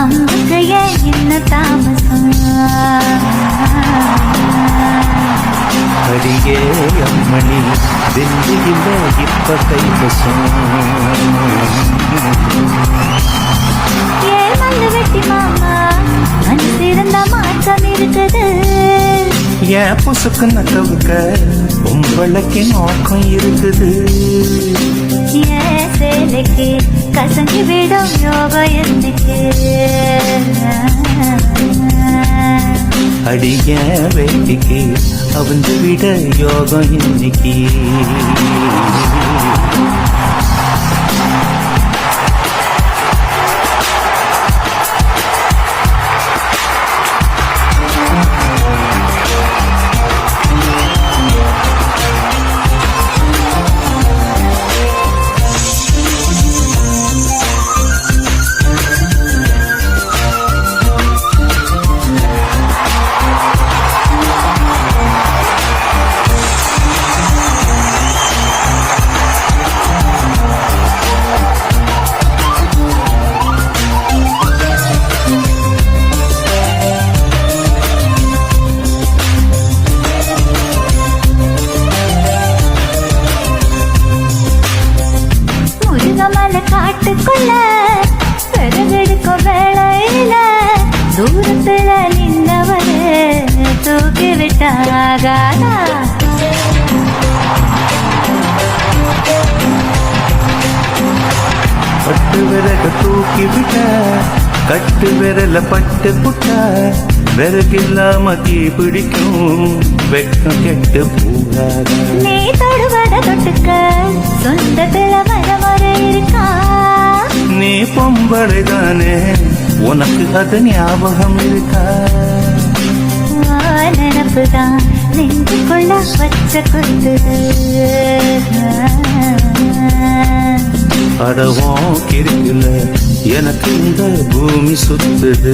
அம்புக்கு ஏன் என்ன தாமசம் அடியே அம்மணி வெந்தியில இப்ப கைவசம் ஏன் மல்லு வெட்டி மாமா மனசிருந்த மாற்றம் இருக்குது ஏன் புசுக்கு நகவுக்க உங்களுக்கு நோக்கம் இருக்குது ஏன் சேலைக்கு கசங்கி விடும் யோகம் என்னைக்கு அடிய வேட்டிக்கு அவந்து விட யோகம் இன்னைக்கு மலை காட்டுக்குள்ள பெருவெடுக்கும் வேளையில தூரத்துல நின்றவரு தூக்கி விட்டாகாதா பட்டு விறக தூக்கி விட்ட கட்டு விரல பட்டு புட்ட விறகில்லாம தீ பிடிக்கும் வெட்கம் கெட்டு போகாத நீ தொடுவத தொட்டுக்க சொந்தத்துல மரமரை இருக்கா நீ பொம்பளைதானே உனக்கு அது ஞாபகம் இருக்கா நினப்புதான் நெஞ்சுக்குள்ள வச்ச குத்து அடவும் கிருக்குல எனக்கு இந்த பூமி சுத்துது